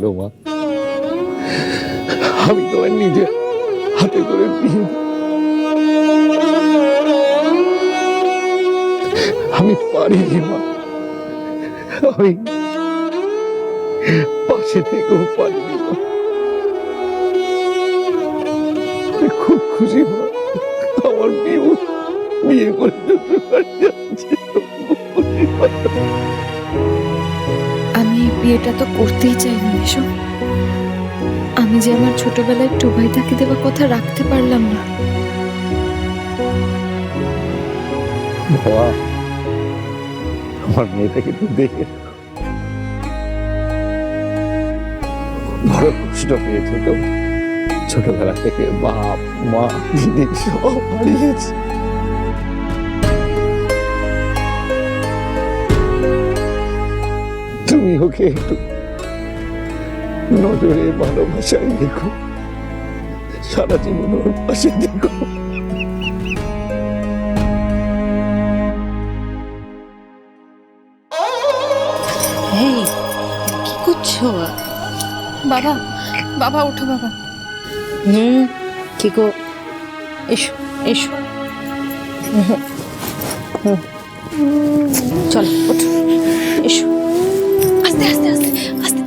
লাগলো মা। আমি তোমার নিজের হাতে করে বিয়ে, আমি পারিনি মা, আমি পাশে থেকেও পারিনি মা। খুব খুশি মা, আমার বিয়ে করে যাচ্ছে। আমি এই বিয়েটা তো করতেই চাইনি এসো। আমি যে আমার ছোটবেলায় টুবাই তাকে দেওয়া কথা রাখতে পারলাম না। বাবা, আমার মেয়েটাকে একটু দেখে বড় কষ্ট পেয়েছে তো, ছোটবেলা থেকে বাপ মা দিদি সব হারিয়েছে। তুমি ওকে একটু নজরে ভালোবাসায় দেখো, সারা জীবন ওর পাশে দেখো। এই কি করছো? বাবা, বাবা ওঠো বাবা। কি গো, এসো এসো, চল ওঠো, এসো। আস্তে আস্তে আস্তে আস্তে।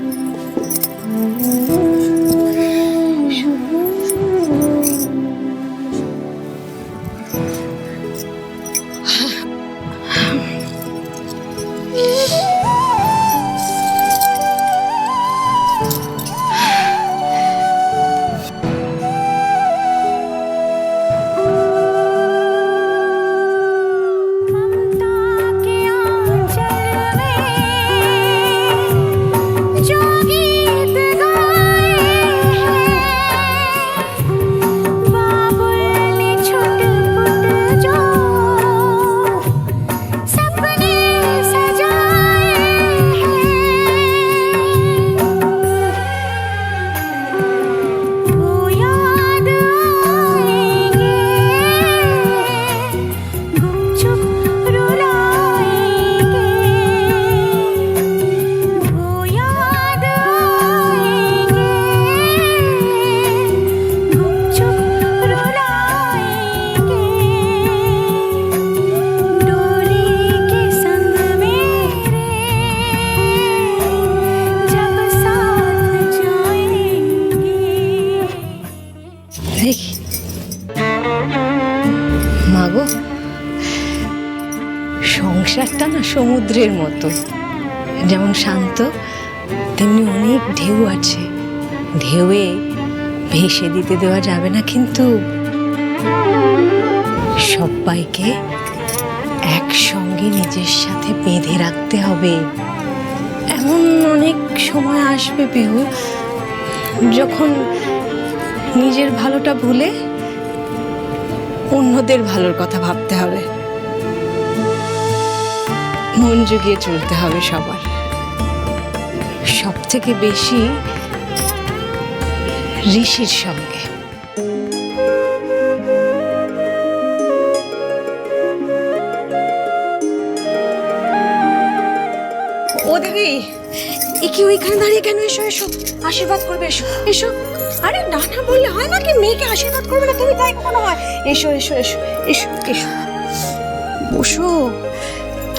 দেখি মাগো, সংসারটা না সমুদ্রের মতো, যেমন শান্ত তেমনি অনেক ঢেউ আছে। ঢেউয়ে ভেসে দিতে দেওয়া যাবে না, কিন্তু সবাইকে একসঙ্গে নিজের সাথে বেঁধে রাখতে হবে। এমন অনেক সময় আসবে বিহু, যখন নিজের ভালোটা ভুলে অন্যদের ভালোর কথা ভাবতে হবে। মন জুগিয়ে চলতে হবে সবার, সব থেকে বেশি ঋষির সঙ্গে। ও দিদি, এ কি ওইখানে দাঁড়িয়ে কেন? এসো এসো, আশীর্বাদ করবে, এসো এসো। আরে না না বললে হয় নাকি? মেয়েকে আশীর্বাদ করবে না তুমি, তাই কখনো হয়? এসো এসো এসো এসো এসো, বসো,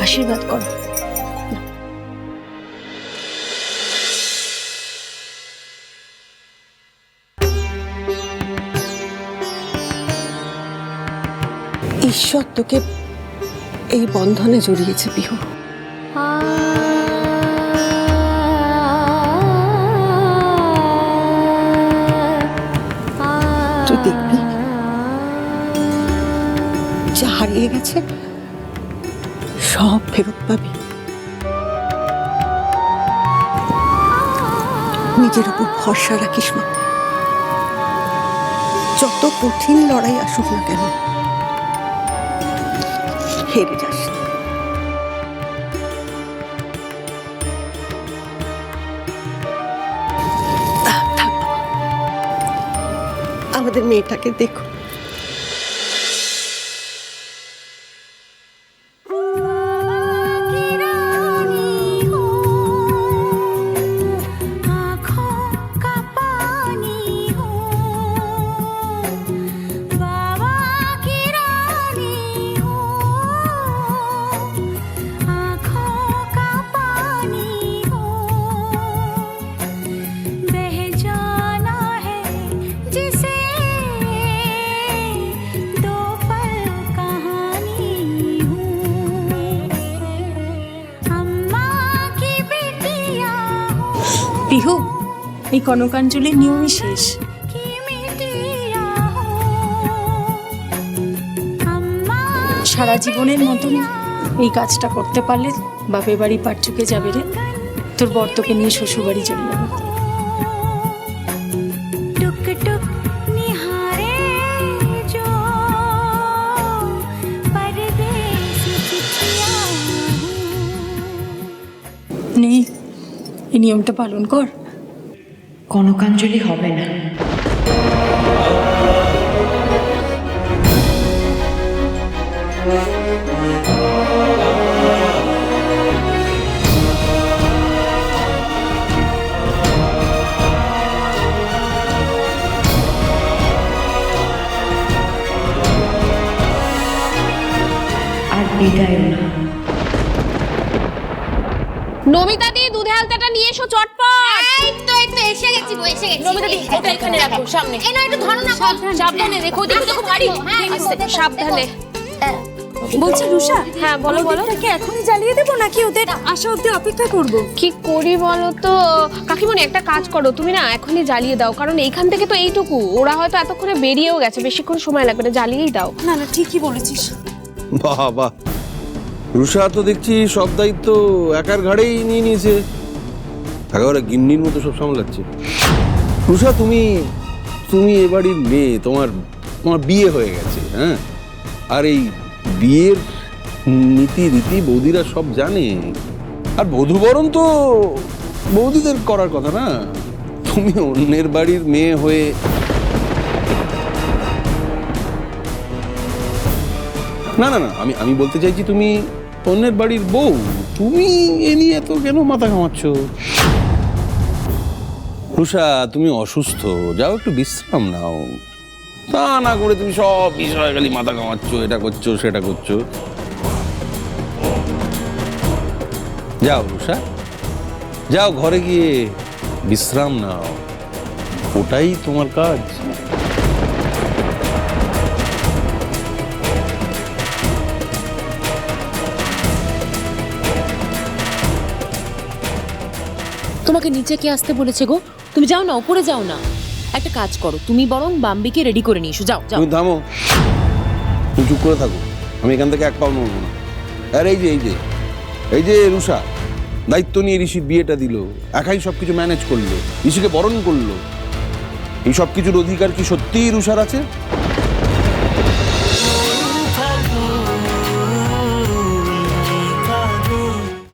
আশীর্বাদ করো। ঈশ্বর তোকে এই বন্ধনে জড়িয়েছে বিহু। তুই দেখবি যা হারিয়ে গেছে সব ফেরত পাবি। নিজের উপর ভরসা রাখিস মা, যত কঠিন লড়াই আসুক না কেন হেরে যাস না। থাক, আমাদের মেয়েটাকে দেখো। কনকাঞ্জলির নিয়মই শেষ। সারা জীবনের মতন এই কাজটা করতে পারলে বাপের বাড়ি পাট চুকে যাবে রে। তোর বর তোকে নিয়ে শ্বশুর বাড়ি চলে যাবে। নেই, এই নিয়মটা পালন কর। কনকাঞ্জলি হবে না। আর বিদায় না। নমিতা দি দুধে আলতাটা নিয়ে এসো চটপট। এই তো এসে গেছি গো, এসে গেছি। নমিতা দি এটা এখানে রাখো সামনে। এই না একটু ধরো না গো। সাবধানে দেখো, দেখো তো খুব ভারী। সাবধানে। বলছি রুষা, হ্যাঁ বলো বলো। ওদেরটাকে এখনই জ্বালিয়ে দেবো নাকি ওদের আসা অবধি অপেক্ষা করব? কি করি বলো তো কাকিমণি, একটা কাজ করো তুমি না, এখনই জ্বালিয়ে দাও, কারণ এইখান থেকে তো এইটুকু, ওরা হয়তো এতক্ষণে বেরিয়েও গেছে, বেশিক্ষণ সময় লাগবে না, জ্বালিয়েই দাও। না না ঠিকই বলেছিস। বাহ বাহ, রুষা তো দেখছি সব দায়িত্ব একার ঘাড়েই নিয়ে নিয়েছে, একেবারে গিন্নির মতো সব সামলাচ্ছে। রুষা তুমি তুমি এ বাড়ির মেয়ে, তোমার তোমার বিয়ে হয়ে গেছে, হ্যাঁ, আর এই বিয়ের নীতি রীতি বৌদিরা সব জানে, আর বধূবরণ তো বৌদিদের করার কথা না। তুমি অন্যের বাড়ির মেয়ে হয়ে না না না, আমি বলতে চাইছি তুমি অন্যের বাড়ির বউ, তুমি এ নিয়ে এত কেন মাথা ঘামাচ্ছ? রুষা তুমি অসুস্থ, যাও একটু বিশ্রাম নাও। তা না করে তুমি সব বিষয় খালি মাথা ঘামাচ্ছ, এটা করছো সেটা করছো। যাও রুষা, যাও ঘরে গিয়ে বিশ্রাম নাও, ওটাই তোমার কাজ। তোমাকে নিচে কে আসতে বলেছে গো? তুমি যাও না, উপরে যাও না। একটা কাজ করো, তুমি বরং বাম্বিকে রেডি করে নিয়ে এসো। যাও যাও। তুমি থামো, তুমি চুপ করে থাকো, আমি এখান থেকে এক পাও নড়বো না। আর এই যে রুষা দায়িত্ব নিয়ে ঋষির বিয়েটা দিল, একাই সবকিছু ম্যানেজ করলো, ঋষিকে বরণ করলো, এই সব কিছুর অধিকার কি সত্যিই রুষার আছে?